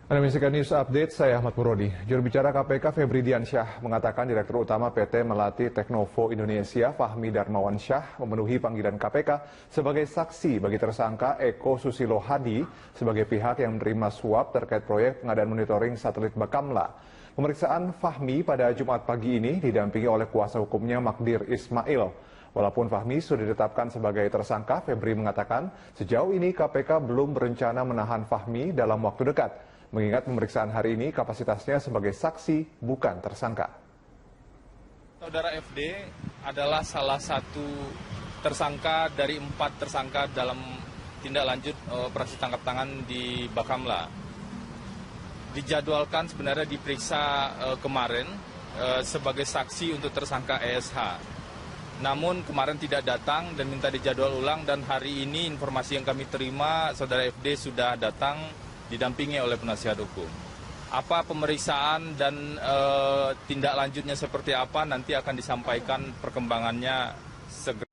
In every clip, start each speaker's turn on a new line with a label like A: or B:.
A: Anda menyaksikan News Update, saya Ahmad Murodi. Juru bicara KPK Febri Diansyah mengatakan Direktur Utama PT Melati Teknovo Indonesia Fahmi Darmawan Syah memenuhi panggilan KPK sebagai saksi bagi tersangka Eko Susilo Hadi sebagai pihak yang menerima suap terkait proyek pengadaan monitoring satelit Bakamla. Pemeriksaan Fahmi pada Jumat pagi ini didampingi oleh kuasa hukumnya Magdir Ismail. Walaupun Fahmi sudah ditetapkan sebagai tersangka, Febri mengatakan sejauh ini KPK belum berencana menahan Fahmi dalam waktu dekat. Mengingat pemeriksaan hari ini kapasitasnya sebagai saksi bukan tersangka.
B: Saudara FD adalah salah satu tersangka dari 4 tersangka dalam tindak lanjut operasi tangkap tangan di Bakamla. Dijadwalkan sebenarnya diperiksa kemarin sebagai saksi untuk tersangka ESH. Namun kemarin tidak datang dan minta dijadwal ulang, dan hari ini informasi yang kami terima saudara FD sudah datang didampingi oleh penasihat hukum. Apa pemeriksaan dan tindak lanjutnya seperti apa nanti akan disampaikan perkembangannya segera.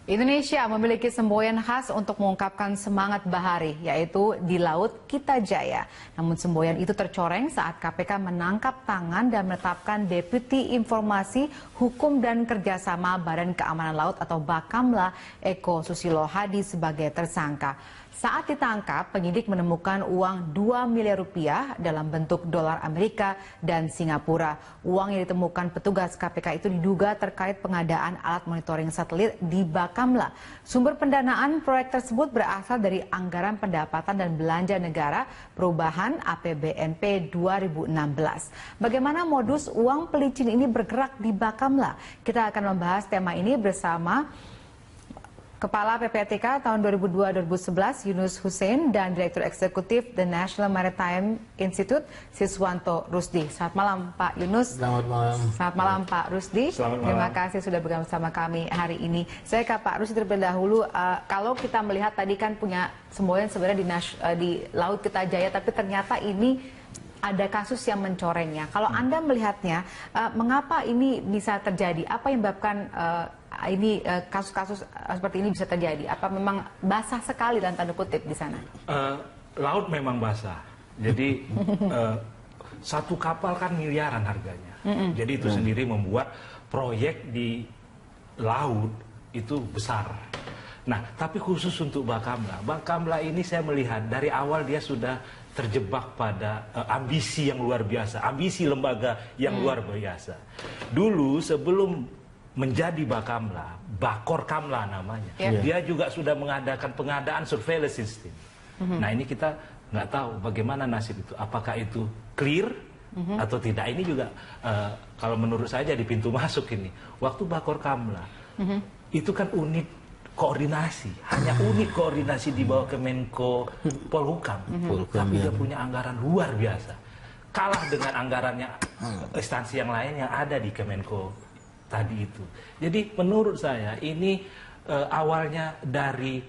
C: Indonesia memiliki semboyan khas untuk mengungkapkan semangat bahari, yaitu di Laut Kita Jaya. Namun semboyan itu tercoreng saat KPK menangkap tangan dan menetapkan Deputi Informasi Hukum dan Kerjasama Badan Keamanan Laut atau Bakamla Eko Susilo Hadi sebagai tersangka. Saat ditangkap, penyidik menemukan uang 2 miliar rupiah dalam bentuk dolar Amerika dan Singapura. Uang yang ditemukan petugas KPK itu diduga terkait pengadaan alat monitoring satelit di Bakamla. Sumber pendanaan proyek tersebut berasal dari Anggaran Pendapatan dan Belanja Negara Perubahan APBNP 2016. Bagaimana modus uang pelicin ini bergerak di Bakamla? Kita akan membahas tema ini bersama Kepala PPATK tahun 2002-2011 Yunus Hussein dan Direktur Eksekutif The National Maritime Institute Siswanto Rusdi. Selamat malam Pak Yunus.
D: Selamat malam.
C: Selamat malam Pak Rusdi. Terima kasih sudah bersama kami hari ini. Saya ke Pak Rusdi terlebih dahulu. Kalau kita melihat tadi kan punya semboyan sebenarnya di Laut Kita Jaya, tapi ternyata ini ada kasus yang mencorengnya. Kalau Anda melihatnya, mengapa ini bisa terjadi? Apa yang menyebabkan ini kasus-kasus seperti ini bisa terjadi? Apa memang basah sekali dalam tanda kutip di sana?
D: Laut memang basah. Jadi satu kapal kan miliaran harganya. Jadi itu sendiri membuat proyek di laut itu besar. Nah, tapi khusus untuk Bakamla. Bakamla ini saya melihat dari awal dia sudah terjebak pada ambisi yang luar biasa, ambisi lembaga yang luar biasa. Dulu sebelum menjadi Bakamla, Bakor Kamla namanya, dia juga sudah mengadakan pengadaan surveillance system. Nah ini kita nggak tahu bagaimana nasib itu, apakah itu clear atau tidak. Ini juga kalau menurut saya jadi pintu masuk ini. Waktu Bakor Kamla, itu kan unit koordinasi, hanya unit koordinasi di bawah Kemenko Polhukam, tapi dia punya anggaran luar biasa, kalah dengan anggarannya instansi yang lain yang ada di Kemenko tadi itu. Jadi menurut saya ini awalnya dari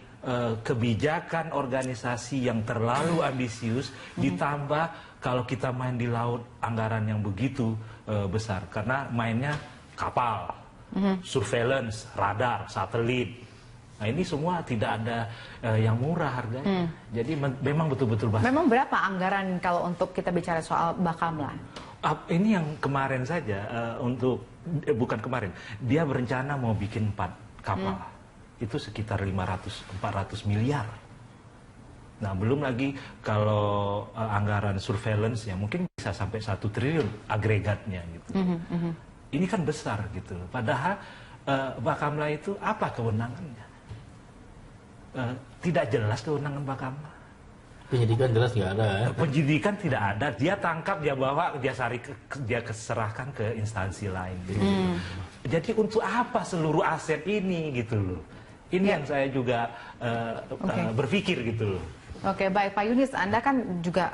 D: kebijakan organisasi yang terlalu ambisius, ditambah kalau kita main di laut anggaran yang begitu besar, karena mainnya kapal, surveillance, radar, satelit. Nah ini semua tidak ada yang murah harganya. Jadi memang betul-betul basah.
C: Memang berapa anggaran kalau untuk kita bicara soal Bakamla?
D: Ini yang kemarin saja bukan kemarin. Dia berencana mau bikin 4 kapal. Itu sekitar 500-400 miliar. Nah belum lagi kalau anggaran surveillance yang mungkin bisa sampai 1 triliun agregatnya gitu. Ini kan besar gitu. Padahal Bakamla itu apa kewenangannya? Tidak jelas kewenangan Bakamla.
E: Penyidikan jelas nggak ada.
D: Penyidikan tidak ada. Dia tangkap, dia bawa, dia serahkan ke instansi lain. Gitu. Jadi untuk apa seluruh aset ini gitu loh? Ini yang saya juga berpikir gitu loh.
C: Oke, baik Pak Yunus, Anda kan juga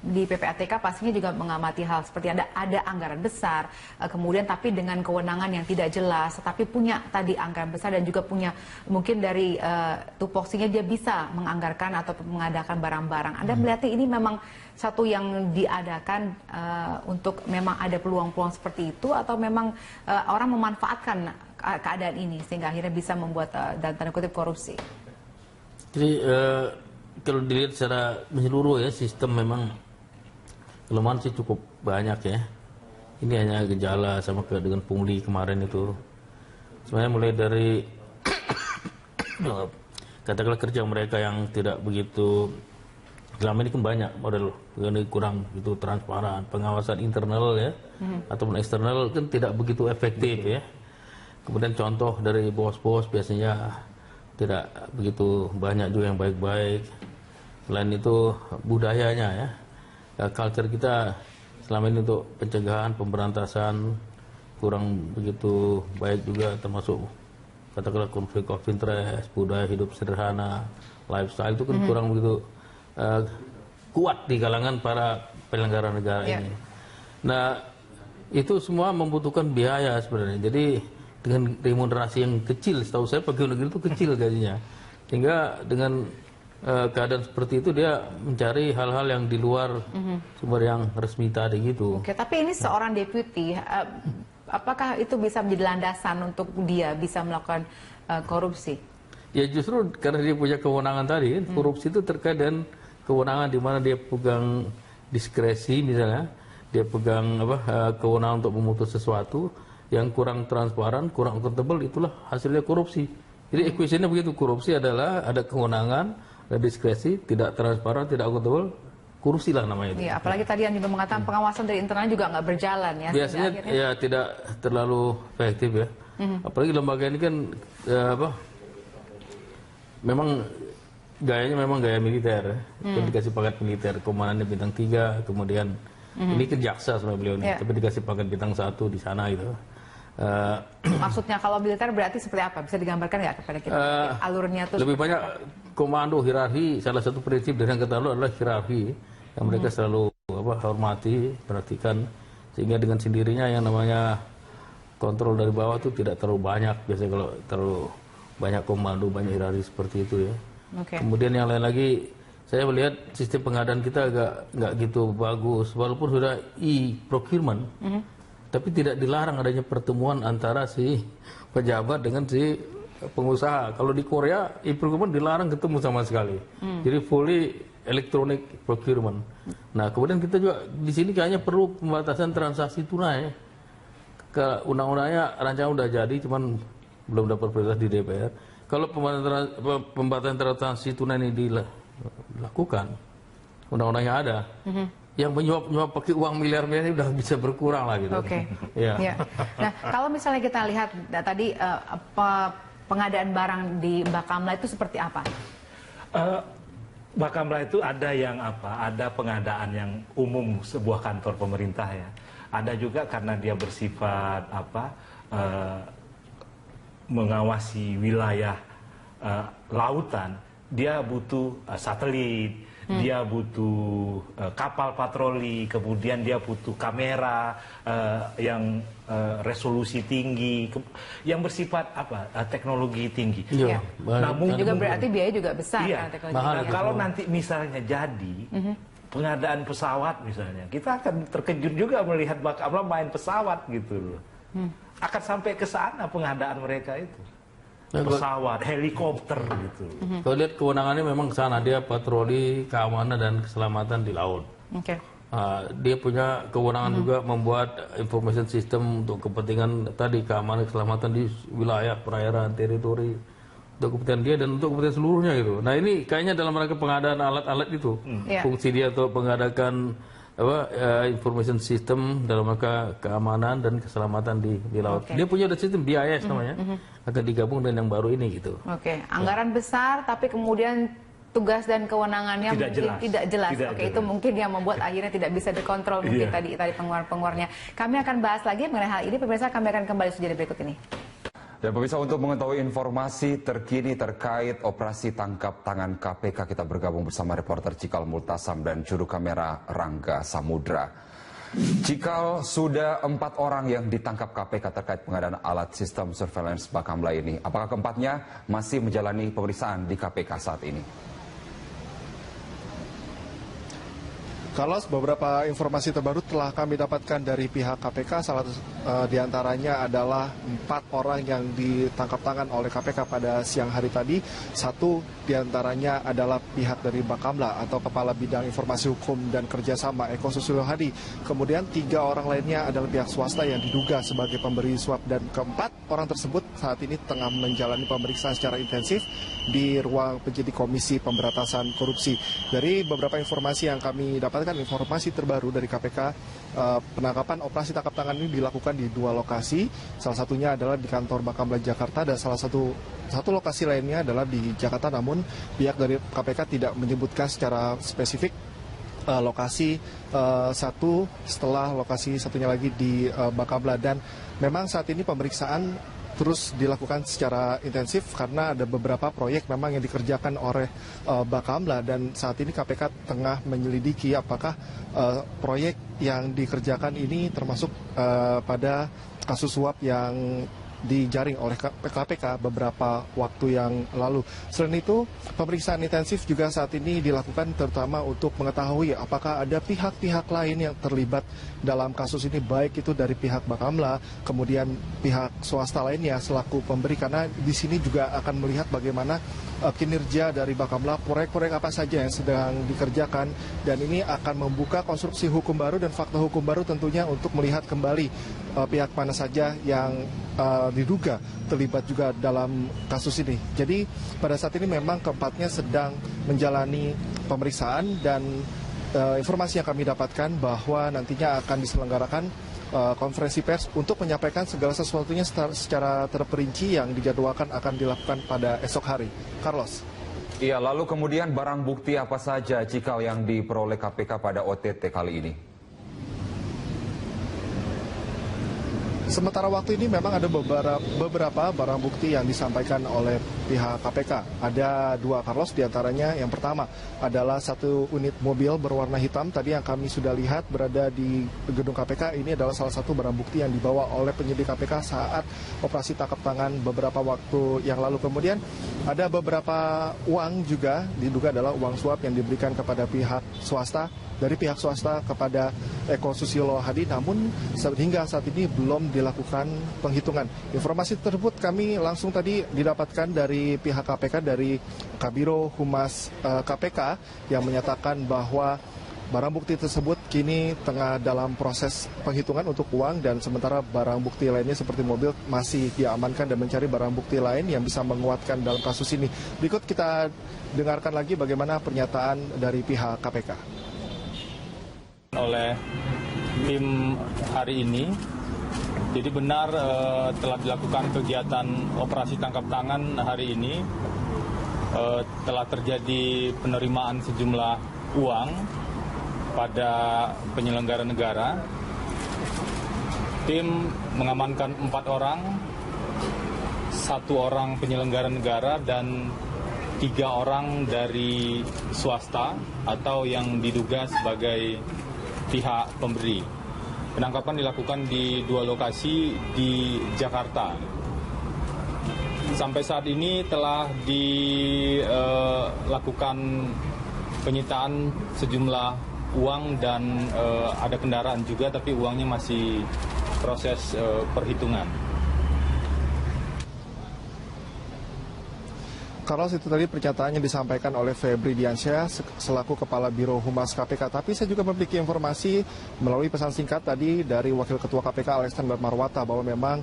C: di PPATK pastinya juga mengamati hal seperti ada anggaran besar, kemudian tapi dengan kewenangan yang tidak jelas, tetapi punya tadi anggaran besar dan juga punya mungkin dari tupoksinya dia bisa menganggarkan atau mengadakan barang-barang. Anda melihatnya ini memang satu yang diadakan untuk memang ada peluang-peluang seperti itu, atau memang orang memanfaatkan keadaan ini sehingga akhirnya bisa membuat dan tanda kutip korupsi?
E: Jadi kalau dilihat secara menyeluruh ya, sistem memang kelemahan sih cukup banyak ya. Ini hanya gejala sama dengan pungli kemarin itu. Sebenarnya mulai dari katakanlah kerja mereka yang tidak begitu, selama ini kan banyak model ini kurang itu transparan, pengawasan internal ya ataupun eksternal kan tidak begitu efektif ya. Kemudian contoh dari bos-bos biasanya tidak begitu banyak juga yang baik-baik. Selain itu budayanya ya, culture kita selama ini untuk pencegahan, pemberantasan kurang begitu baik juga, termasuk katakanlah konflik of interest, budaya hidup sederhana, lifestyle itu kan kurang begitu kuat di kalangan para penyelenggara negara ini. Nah, itu semua membutuhkan biaya sebenarnya. Jadi dengan remunerasi yang kecil, setahu saya pegawai negeri itu kecil gajinya, sehingga dengan keadaan seperti itu dia mencari hal-hal yang di luar sumber yang resmi tadi gitu.
C: Oke, tapi ini seorang deputi, apakah itu bisa menjadi landasan untuk dia bisa melakukan korupsi?
E: Ya justru karena dia punya kewenangan tadi, korupsi itu terkait dengan kewenangan di mana dia pegang diskresi misalnya, dia pegang kewenangan untuk memutus sesuatu yang kurang transparan, kurang akuntabel, itulah hasilnya korupsi. Jadi equationnya begitu, korupsi adalah ada kewenangan, ada diskresi, tidak transparan, tidak akuntabel, korupsi lah namanya itu.
C: Iya, apalagi tadi yang juga mengatakan pengawasan dari internal juga nggak berjalan ya.
E: Biasanya ya tidak terlalu efektif ya. Apalagi lembaga ini kan memang gayanya memang gaya militer, kan dikasih pangkat militer, komandannya bintang 3, kemudian ini kan jaksa sama beliau nih, tapi dikasih pangkat bintang 1 di sana gitu.
C: Maksudnya kalau militer berarti seperti apa? Bisa digambarkan nggak kepada kita? Alurnya tuh
E: lebih banyak komando, hierarki. Salah satu prinsip dari Angkatan Laut adalah hierarki yang mereka selalu hormati, perhatikan, sehingga dengan sendirinya yang namanya kontrol dari bawah itu tidak terlalu banyak. Biasanya kalau terlalu banyak komando, banyak hierarki seperti itu ya. Kemudian yang lain lagi, saya melihat sistem pengadaan kita agak nggak gitu bagus, walaupun sudah e-procurement, tapi tidak dilarang adanya pertemuan antara si pejabat dengan si pengusaha. Kalau di Korea, e-procurement dilarang ketemu sama sekali. Jadi fully electronic procurement. Nah, kemudian kita juga di sini kayaknya perlu pembatasan transaksi tunai. Ke undang-undangnya rancangan udah jadi, cuman belum dapat prioritas di DPR. Kalau pembatasan transaksi tunai ini dilakukan, undang-undangnya ada, yang menyuap pakai uang miliar-miliar ini udah bisa berkurang lah gitu.
C: Ya. Nah, kalau misalnya kita lihat tadi pengadaan barang di Bakamla itu seperti apa?
D: Bakamla itu ada yang ada pengadaan yang umum sebuah kantor pemerintah ya. Ada juga karena dia bersifat mengawasi wilayah lautan, dia butuh satelit, dia butuh kapal patroli, kemudian dia butuh kamera yang resolusi tinggi, yang bersifat teknologi tinggi.
C: Namun juga berarti biaya juga besar.
D: Iya, kalau nanti misalnya jadi pengadaan pesawat misalnya, kita akan terkejut juga melihat Bakamla main pesawat gitu loh. Akan sampai ke sana pengadaan mereka itu. Pesawat, helikopter gitu.
E: Kalau lihat kewenangannya memang ke sana, dia patroli keamanan dan keselamatan di laut. Dia punya kewenangan juga membuat information system untuk kepentingan tadi keamanan keselamatan di wilayah perairan, teritori, untuk kepentingan dia dan untuk kepentingan seluruhnya gitu. Nah ini kayaknya dalam rangka pengadaan alat-alat itu, fungsi dia untuk mengadakan information system dalam rangka keamanan dan keselamatan di laut. Dia punya ada sistem BIS namanya, akan digabung dengan yang baru ini gitu.
C: Anggaran besar tapi kemudian tugas dan kewenangannya tidak jelas. Itu mungkin yang membuat akhirnya tidak bisa dikontrol mungkin tadi pengeluaran-pengeluarannya. Kami akan bahas lagi mengenai hal ini, pemirsa. Kami akan kembali sejenak berikut ini.
F: Dan pemirsa, untuk mengetahui informasi terkini terkait operasi tangkap tangan KPK, kita bergabung bersama reporter Cikal Multasam dan juru kamera Rangga Samudra. Cikal, sudah 4 orang yang ditangkap KPK terkait pengadaan alat sistem surveillance Bakamla ini. Apakah keempatnya masih menjalani pemeriksaan di KPK saat ini?
G: Carlos, beberapa informasi terbaru telah kami dapatkan dari pihak KPK, salah diantaranya adalah 4 orang yang ditangkap tangan oleh KPK pada siang hari tadi. 1 diantaranya adalah pihak dari Bakamla atau Kepala Bidang Informasi Hukum dan Kerjasama Eko Susilo Hadi. Kemudian 3 orang lainnya adalah pihak swasta yang diduga sebagai pemberi suap, dan keempat orang tersebut saat ini tengah menjalani pemeriksaan secara intensif di ruang penyidik Komisi Pemberantasan Korupsi. Dari beberapa informasi yang kami dapatkan, informasi terbaru dari KPK, penangkapan operasi tangkap tangan ini dilakukan di 2 lokasi. Salah satunya adalah di kantor Bakamla Jakarta, dan salah satu lokasi lainnya adalah di Jakarta. Namun pihak dari KPK tidak menyebutkan secara spesifik lokasi satu setelah lokasi satunya lagi di Bakamla. Dan memang saat ini pemeriksaan terus dilakukan secara intensif karena ada beberapa proyek memang yang dikerjakan oleh Bakamla, dan saat ini KPK tengah menyelidiki apakah proyek yang dikerjakan ini termasuk pada kasus suap yang dijaring oleh KPK beberapa waktu yang lalu. Selain itu, pemeriksaan intensif juga saat ini dilakukan terutama untuk mengetahui apakah ada pihak-pihak lain yang terlibat dalam kasus ini, baik itu dari pihak Bakamla, kemudian pihak swasta lainnya selaku pemberi, karena di sini juga akan melihat bagaimana kinerja dari Bakamla, proyek-proyek apa saja yang sedang dikerjakan, dan ini akan membuka konstruksi hukum baru dan fakta hukum baru tentunya untuk melihat kembali pihak mana saja yang diduga terlibat juga dalam kasus ini. Jadi pada saat ini memang keempatnya sedang menjalani pemeriksaan, dan informasi yang kami dapatkan bahwa nantinya akan diselenggarakan konferensi pers untuk menyampaikan segala sesuatunya secara terperinci yang dijadwalkan akan dilakukan pada esok hari. Carlos.
F: Iya, lalu kemudian barang bukti apa saja, Cikal, yang diperoleh KPK pada OTT kali ini?
G: Sementara waktu ini memang ada beberapa barang bukti yang disampaikan oleh pihak KPK. Ada 2, Carlos, diantaranya yang pertama adalah 1 unit mobil berwarna hitam tadi yang kami sudah lihat berada di gedung KPK. Ini adalah salah satu barang bukti yang dibawa oleh penyidik KPK saat operasi tangkap tangan beberapa waktu yang lalu. Kemudian ada beberapa uang juga diduga adalah uang suap yang diberikan kepada pihak swasta, dari pihak swasta kepada Eko Susilo Hadi, namun hingga saat ini belum dilakukan penghitungan. Informasi tersebut kami langsung tadi didapatkan dari pihak KPK, dari Kabiro Humas KPK, yang menyatakan bahwa barang bukti tersebut kini tengah dalam proses penghitungan untuk uang, dan sementara barang bukti lainnya seperti mobil masih diamankan dan mencari barang bukti lain yang bisa menguatkan dalam kasus ini. Berikut kita dengarkan lagi bagaimana pernyataan dari pihak KPK.
B: Oleh tim hari ini, jadi benar telah dilakukan kegiatan operasi tangkap tangan hari ini, telah terjadi penerimaan sejumlah uang pada penyelenggara negara. Tim mengamankan 4 orang, 1 orang penyelenggara negara dan 3 orang dari swasta atau yang diduga sebagai pihak pemberi. Penangkapan dilakukan di 2 lokasi di Jakarta. Sampai saat ini telah dilakukan penyitaan sejumlah uang dan ada kendaraan juga, tapi uangnya masih proses perhitungan.
G: Carlos, itu tadi pernyataan yang disampaikan oleh Febri Diansyah selaku Kepala Biro Humas KPK. Tapi saya juga memiliki informasi melalui pesan singkat tadi dari Wakil Ketua KPK Alexander Marwata bahwa memang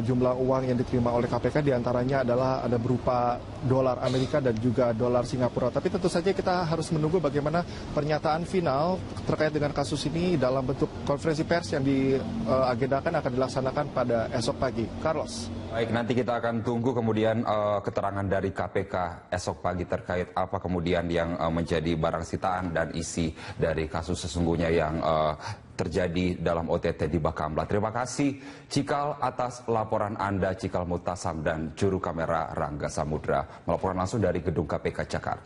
G: jumlah uang yang diterima oleh KPK diantaranya adalah ada berupa dolar Amerika dan juga dolar Singapura. Tapi tentu saja kita harus menunggu bagaimana pernyataan final terkait dengan kasus ini dalam bentuk konferensi pers yang diagendakan akan dilaksanakan pada esok pagi. Carlos.
F: Baik, nanti kita akan tunggu kemudian keterangan dari KPK esok pagi terkait apa kemudian yang menjadi barang sitaan dan isi dari kasus sesungguhnya yang terjadi dalam OTT di Bakamla. Terima kasih Cikal atas laporan Anda, Cikal Multasam dan juru kamera Rangga Samudra, melaporkan langsung dari Gedung KPK Jakarta.